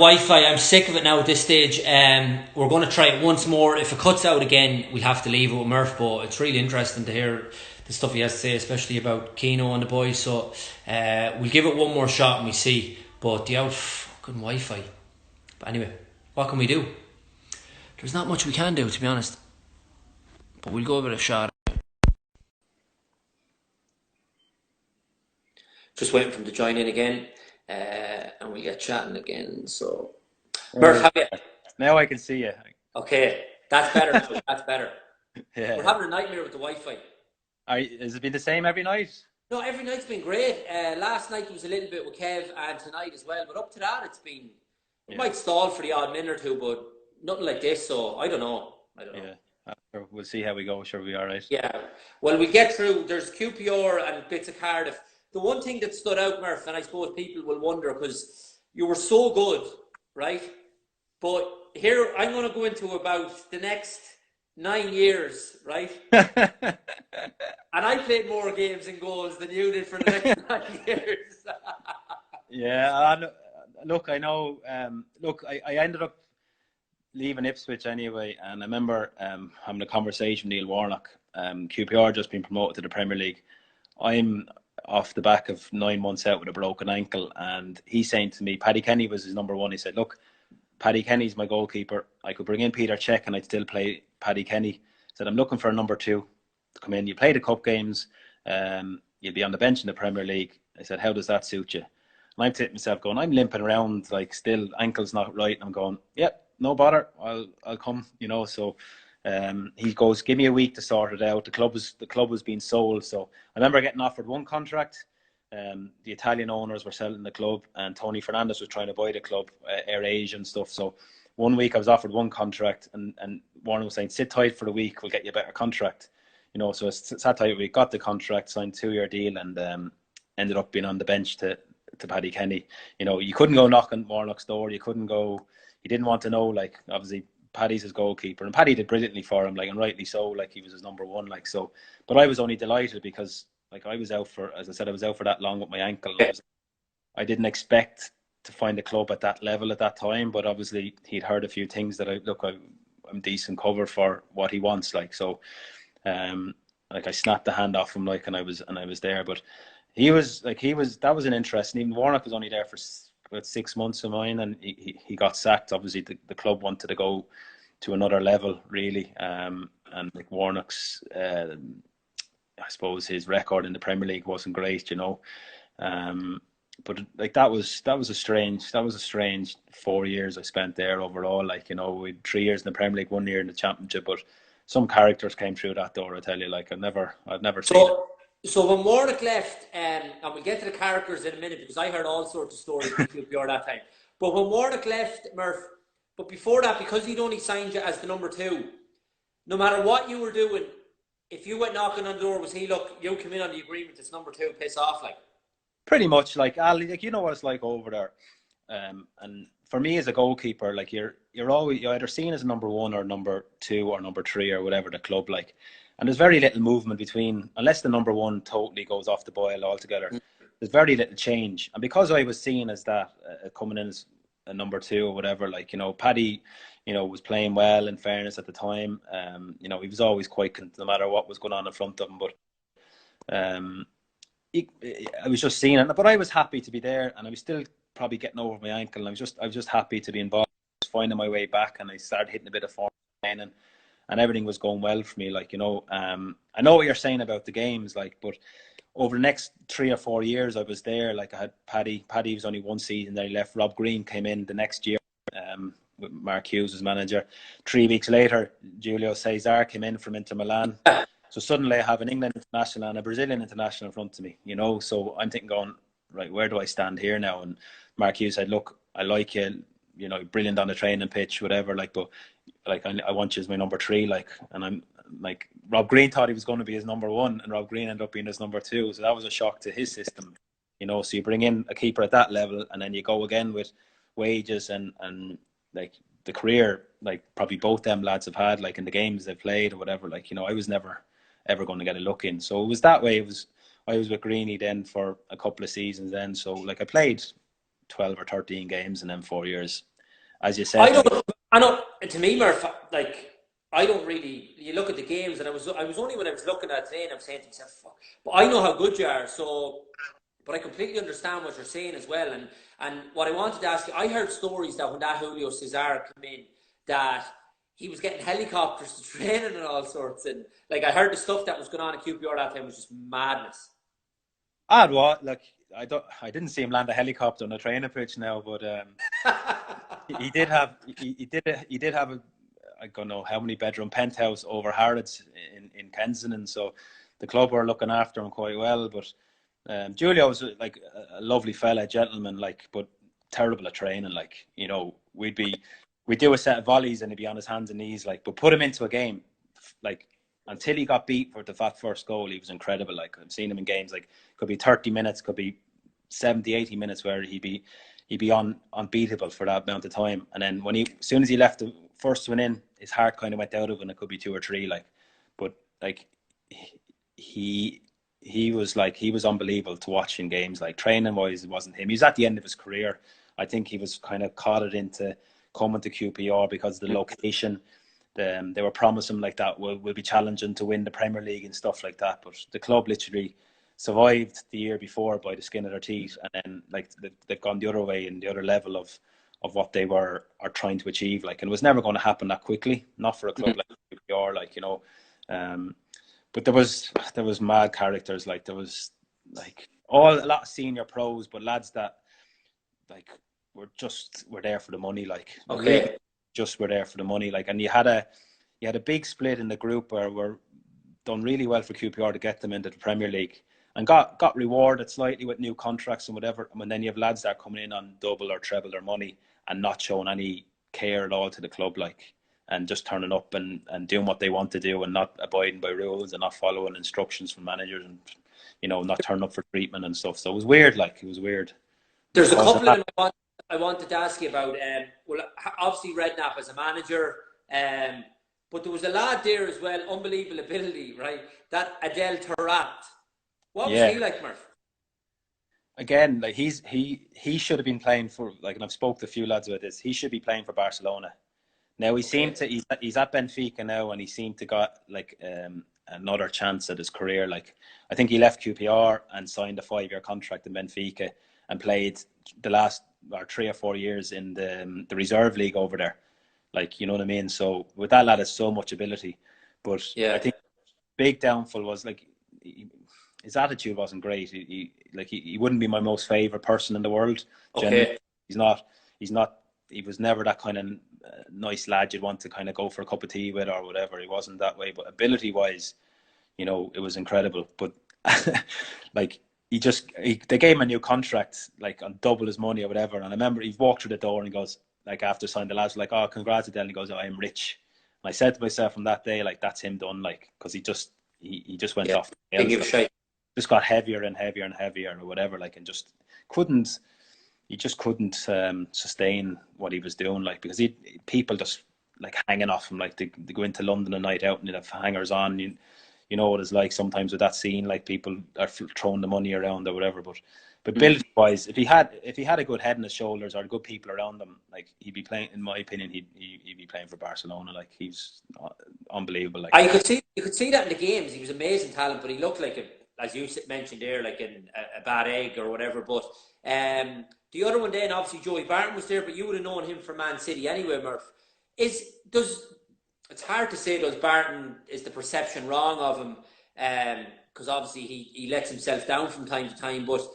Wi-Fi, I'm sick of it now at this stage. We're going to try it once more. If it cuts out again, we'll have to leave it with Murph. But it's really interesting to hear the stuff he has to say, especially about Keno and the boys. So we'll give it one more shot and we see. But the out fucking Wi-Fi. But anyway, what can we do? There's not much we can do, to be honest. But we'll go with a shot. Just waiting for him to join in again. And we get chatting again. So, Murph, how are you? Now I can see you. Okay, that's better. That's better. Yeah. We're having a nightmare with the Wi-Fi. Has it been the same every night? No, every night's been great. Last night was a little bit with Kev, and tonight as well. But up to that, it's been. It might stall for the odd minute or two, but nothing like this. So I don't know. Yeah. We'll see how we go. Sure, we'll be all right. Yeah. Well, we get through. There's QPR and bits of Cardiff. The one thing that stood out, Murph, and I suppose people will wonder, because you were so good, right? But here, I'm going to go into about the next 9 years, right? And I played more games and goals than you did for the next 9 years. Yeah, look, I know. I ended up leaving Ipswich anyway, and I remember having a conversation with Neil Warnock. QPR just been promoted to the Premier League. I'm off the back of 9 months out with a broken ankle, and he's saying to me, Paddy Kenny was his number one. He said, look, Paddy Kenny's my goalkeeper. I could bring in Peter Cech and I'd still play Paddy Kenny. He said, I'm looking for a number two to come in. You play the cup games, you'll be on the bench in the Premier League. I said, how does that suit you? And I'm taking myself going, I'm limping around, like, still ankle's not right. And I'm going, yep, no bother, I'll come, so he goes, give me a week to sort it out. The club was being sold. So I remember getting offered one contract. The Italian owners were selling the club, and Tony Fernandez was trying to buy the club, Air Asia and stuff. So 1 week I was offered one contract, and Warren was saying, sit tight for the week, we'll get you a better contract. So I sat tight. We got the contract, signed a 2-year deal, and ended up being on the bench to Paddy Kenny. You couldn't go knock on Warnock's door. You couldn't go. He didn't want to know. Like, obviously, Paddy's his goalkeeper, and Paddy did brilliantly for him, like, and rightly so. Like, he was his number one. Like, so, but I was only delighted because, like, I was out for, as I said, I was out for that long with my ankle. I didn't expect to find a club at that level at that time, but obviously he'd heard a few things that I'm decent cover for what he wants. Like, so, like, I snapped the hand off him, like, and I was there. But that was an interesting. Even Warnock was only there for about 6 months of mine, and he got sacked. Obviously, the club wanted to go to another level, really. And like, Warnock's, I suppose his record in the Premier League wasn't great, but like, that was a strange 4 years I spent there overall. Like, we had 3 years in the Premier League, 1 year in the Championship, but some characters came through that door. I tell you, like, I've never seen it. So when Warnock left, and we'll get to the characters in a minute, because I heard all sorts of stories from QPR that time. But when Warnock left, Murph, but before that, because he'd only signed you as the number two, no matter what you were doing, if you went knocking on the door, was he, look, you come in on the agreement, it's number two, piss off, like? Pretty much, like, Ali, like, what it's like over there. And for me as a goalkeeper, like, you're either seen as a number one or number two or number three or whatever the club, like. And there's very little movement between, unless the number one totally goes off the boil altogether. There's very little change. And because I was seen as that, coming in as a number two or whatever, like, Paddy, was playing well, in fairness, at the time. He was always quite, no matter what was going on in front of him. But I was just seeing it. But I was happy to be there, and I was still probably getting over my ankle. And I was just happy to be involved, finding my way back, and I started hitting a bit of form, and everything was going well for me. Like, I know what you're saying about the games, like, but over the next 3 or 4 years I was there, like, I had Paddy was only one season, then he left. Rob Green came in the next year, with Mark Hughes as manager. 3 weeks later, Julio Cesar came in from Inter Milan. So suddenly I have an England international and a Brazilian international in front of me, so I'm thinking, going, right, where do I stand here now? And Mark Hughes said, look, I like you, brilliant on the training pitch, whatever, like, but, like, I want you as my number three, like. And I'm like, Rob Green thought he was going to be his number one, and Rob Green ended up being his number two. So that was a shock to his system, so you bring in a keeper at that level, and then you go again with wages and like the career, like, probably both them lads have had, like, in the games they've played or whatever, like, I was never ever going to get a look in. So it was that way. I was with Greeny then for a couple of seasons then. So, like, I played 12 or 13 games in them 4 years. as you said, I know. To me, Murph, like I don't really. You look at the games, and I was only when I was looking at it today, and I'm saying to myself, "Fuck!" But I know how good you are, so. But I completely understand what you're saying as well, and what I wanted to ask you, I heard stories that when that Julio Cesar came in, that he was getting helicopters to training and all sorts, and like I heard the stuff that was going on at QPR that time was just madness. what like I didn't see him land a helicopter on a training pitch now, but he did have he did have a, I don't know how many bedroom penthouse over Harrods in Kensington, so the club were looking after him quite well. But Julio was like a lovely fella, gentleman, like, but terrible at training. Like, you know, we'd do a set of volleys and he'd be on his hands and knees, like, but put him into a game, like, until he got beat for that first goal, he was incredible. Like, I've seen him in games, like, could be 30 minutes, could be 70, 80 minutes where he'd be unbeatable for that amount of time. And then as soon as he left the first one in, his heart kind of went out of it, and it could be 2 or 3, like, but like he was unbelievable to watch in games. Like, training wise, it wasn't him. He was at the end of his career. I think he was kind of caught it into coming to QPR because of the location. They were promising like that we'll be challenging to win the Premier League and stuff like that. But the club literally survived the year before by the skin of their teeth, and then like they've gone the other way in the other level of what they are trying to achieve. Like, and it was never going to happen that quickly, not for a club like QPR. Like, you know, but there was mad characters. Like, there was like a lot of senior pros, but lads that like were there for the money. Like, Okay. just were there for the money. Like, and you had a big split in the group where we're done really well for QPR to get them into the Premier League, and got rewarded slightly with new contracts and whatever. And then you have lads that are coming in on double or treble their money and not showing any care at all to the club, like, and just turning up and doing what they want to do and not abiding by rules and not following instructions from managers, and, you know, not turning up for treatment and stuff. So it was weird. Like, it was weird. There's a couple of them I wanted to ask you about. Well, obviously Redknapp as a manager, but there was a lad there as well, unbelievable ability, right? That Adel Taarabt. What was he like, Murph? Again, like, he should have been playing for, like, and I've spoke to a few lads about this. He should be playing for Barcelona. Now he's at Benfica now, and he seemed to got like another chance at his career. Like, I think he left QPR and signed a 5-year contract in Benfica and played the last 3 or 4 years in the reserve league over there. Like, you know what I mean? So with that lad has so much ability, but I think big downfall was like his attitude wasn't great. He wouldn't be my most favorite person in the world. Okay. He's not. He was never that kind of nice lad you'd want to kind of go for a cup of tea with or whatever. He wasn't that way, but ability wise, you know, it was incredible. But like, they gave him a new contract, like, on double his money or whatever. And I remember he walked through the door and he goes, like, after signing, the lads were like, "Oh, congrats, Adele." And he goes, "Oh, I'm rich." And I said to myself from that day, like, that's him done, like, because he just went off. Just got heavier and heavier and heavier or whatever, like, and couldn't sustain what he was doing, like, because people just like hanging off him, like, they go into London a night out and they have hangers on. You know what it's like sometimes with that scene, like, people are throwing the money around or whatever. But ability wise, if he had a good head on his shoulders or good people around him, like, he'd be playing. In my opinion, he'd be playing for Barcelona. Like, he's unbelievable. Like, You could see that in the games. He was amazing talent, but he looked like as you mentioned there, like a bad egg or whatever. But the other one then, obviously Joey Barton was there, but you would have known him from Man City anyway, Murph. It's hard to say, does Barton, is the perception wrong of him? Because obviously he lets himself down from time to time, but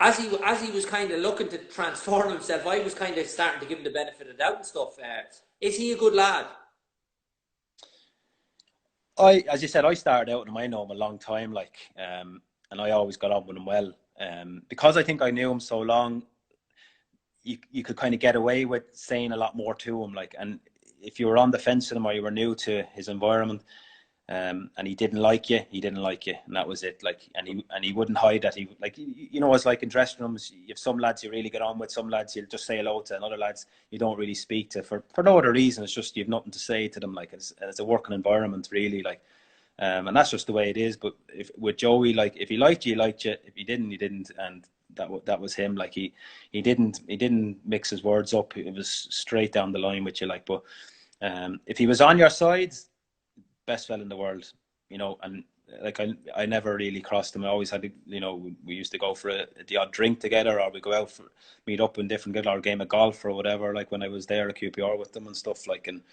as he was kind of looking to transform himself, I was kind of starting to give him the benefit of the doubt and stuff. Is he a good lad? As you said, I started out with him. I know him a long time, like, and I always got on with him well. Because I think I knew him so long, you could kind of get away with saying a lot more to him, like, and if you were on the fence with him or you were new to his environment, and he didn't like you, and that was it. Like, and he wouldn't hide that. He, like, you know, it's like in dressing rooms, you have some lads you really get on with, some lads you'll just say hello to, and other lads you don't really speak to for no other reason. It's just you have nothing to say to them. Like, it's a working environment, really. Like, and that's just the way it is. But with Joey, like, if he liked you, he liked you. If he didn't, he didn't. And that was him. Like he didn't mix his words up. It was straight down the line with you. Like, but if he was on your side, best fella in the world, you know. And like I never really crossed him. I always had to, you know, we used to go for the odd drink together, or we go out for meet up in different good or game of golf or whatever. Like when I was there at QPR with them and stuff. Like, and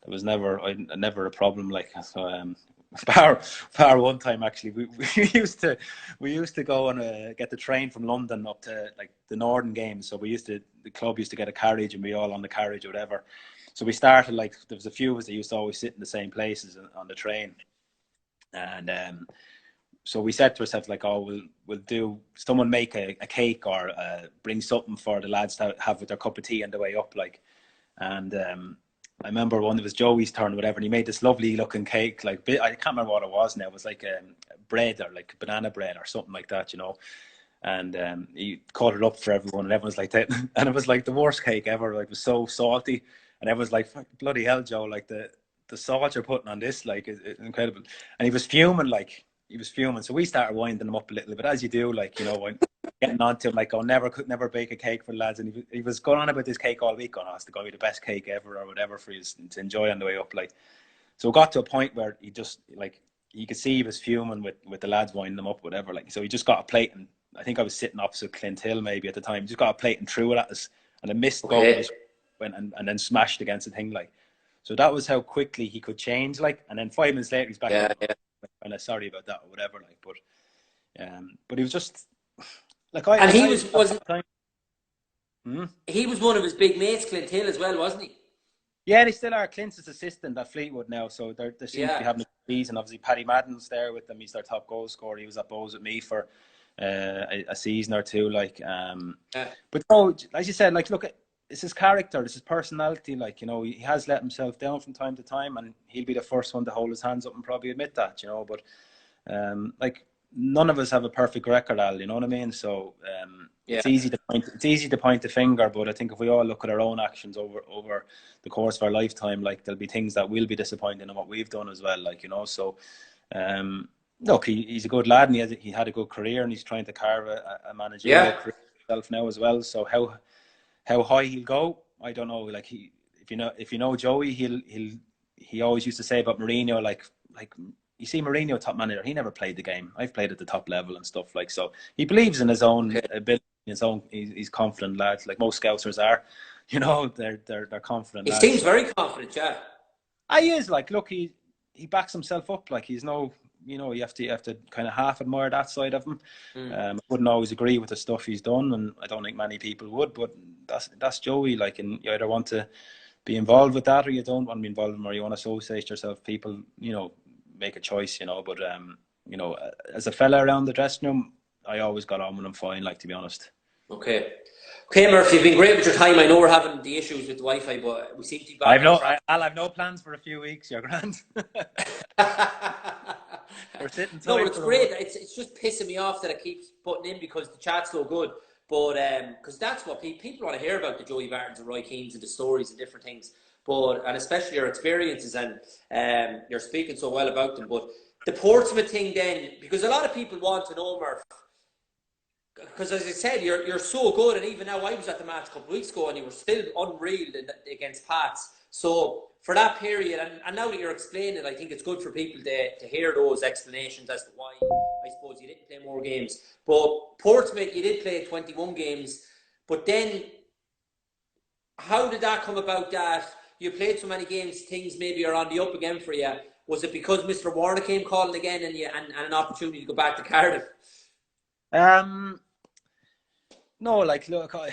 there was never a problem. Like, so bar one time actually we used to go and get the train from London up to like the Northern games. So the club used to get a carriage and we all on the carriage or whatever. So we started, like, there was a few of us that used to always sit in the same places on the train. And so we said to ourselves, like, oh, we'll do, someone make a cake or bring something for the lads to have with their cup of tea on the way up, like. And I remember one, it was Joey's turn or whatever, and he made this lovely looking cake, like, I can't remember what it was now. It was like bread or like banana bread or something like that, you know. And he cut it up for everyone, and everyone's like that. And it was like the worst cake ever. Like, it was so salty. And everyone's like, bloody hell, Joe, like the salt you're putting on this, like, is incredible. And he was fuming, like, So we started winding him up a little bit, as you do, like, you know, when getting on to him, like, oh, could never bake a cake for the lads. And he was going on about this cake all week, going, oh, it's going to be the best cake ever or whatever for you to enjoy on the way up, like. So it got to a point where he just, like, you could see he was fuming with the lads winding them up, whatever, like. So he just got a plate, and I think I was sitting opposite Clint Hill maybe at the time. He just got a plate and threw it at us, and a missed goal was went and then smashed against the thing, like. So that was how quickly he could change, like. And then 5 minutes later he's back. Yeah. And sorry about that or whatever, like. But he was just like he was one of his big mates, Clint Hill, as well, wasn't he? Yeah, they still are. Clint's his assistant at Fleetwood now, so they seem to be having a season. Obviously, Paddy Madden's there with them. He's their top goal scorer. He was at Bowes with me for a season or two, like. But no, as you said, like, look, it's his character, it's his personality. Like, you know, he has let himself down from time to time, and he'll be the first one to hold his hands up and probably admit that, you know. But like, none of us have a perfect record, Al. You know what I mean? So it's easy to point the finger, but I think if we all look at our own actions over the course of our lifetime, like, there'll be things that will be disappointing in what we've done as well, like, you know. So look, he's a good lad, and he had a good career, and he's trying to carve a managerial career himself now as well. So how high he'll go, I don't know. Like, if you know Joey, he always used to say about Mourinho, like, you see Mourinho, top manager, he never played the game. I've played at the top level and stuff, like. So he believes in his own ability, he's confident lads, like most Scousers are, you know. They're confident lads. He seems very confident, yeah. He is, like, look, he backs himself up, like. He's no, you know, you have to kind of half admire that side of him. I wouldn't always agree with the stuff he's done, and I don't think many people would, but that's Joey, like. And you either want to be involved with that, or you don't want to be involved in, or you want to associate yourself. People, you know, make a choice, you know. But you know, as a fella around the dressing room, I always got on with him fine, like, to be honest. Okay, Murphy, you've been great with your time. I know we're having the issues with the Wi-Fi, but we seem to be back. I've no plans for a few weeks. You're grand. We're sitting tight. No, it's great. It's just pissing me off that it keeps putting in because the chat's so good. But because that's what people want to hear about, the Joey Bartons and Roy Keanes and the stories and different things. But, and especially your experiences, and you're speaking so well about them. But the Portsmouth thing then, because a lot of people want to know, Murph, because as I said, you're so good, and even now I was at the match a couple of weeks ago and you were still unreal against Pats. So for that period, and now that you're explaining it, I think it's good for people to hear those explanations as to why, I suppose, you didn't play more games. But Portsmouth, you did play 21 games, but then how did that come about that you played so many games, things maybe are on the up again for you? Was it because Mr. Warner came calling again and an opportunity to go back to Cardiff? No, like, look, I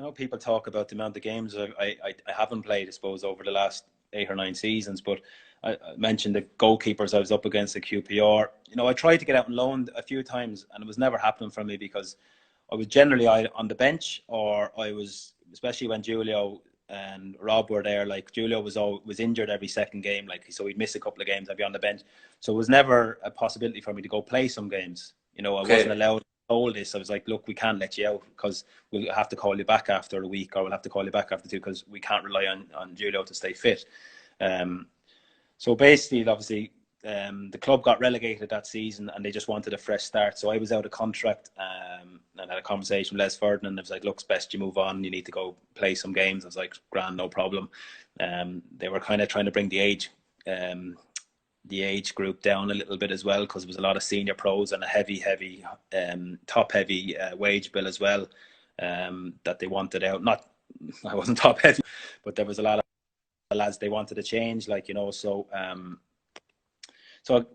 know people talk about the amount of games I haven't played, I suppose, over the last 8 or 9 seasons, but I mentioned the goalkeepers I was up against at QPR. You know, I tried to get out and loaned a few times, and it was never happening for me because I was generally on the bench, or I was, especially when Julio and Rob were there, like, Julio was injured every second game, like, so he'd miss a couple of games, I'd be on the bench. So it was never a possibility for me to go play some games. You know, I wasn't allowed. Told this, I was like, look, we can't let you out because we'll have to call you back after a week, or we'll have to call you back after 2, because we can't rely on Julio to stay fit. So basically, obviously, the club got relegated that season and they just wanted a fresh start. So I was out of contract and had a conversation with Les Ferdinand. I was like, look, it's best you move on. You need to go play some games. I was like, grand, no problem. They were kind of trying to bring the age group down a little bit as well, because there was a lot of senior pros and a heavy, top heavy wage bill as well, that they wanted out. Not, I wasn't top heavy, but there was a lot of lads they wanted to change, like, you know, so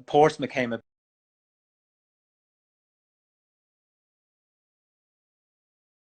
Portsmouth came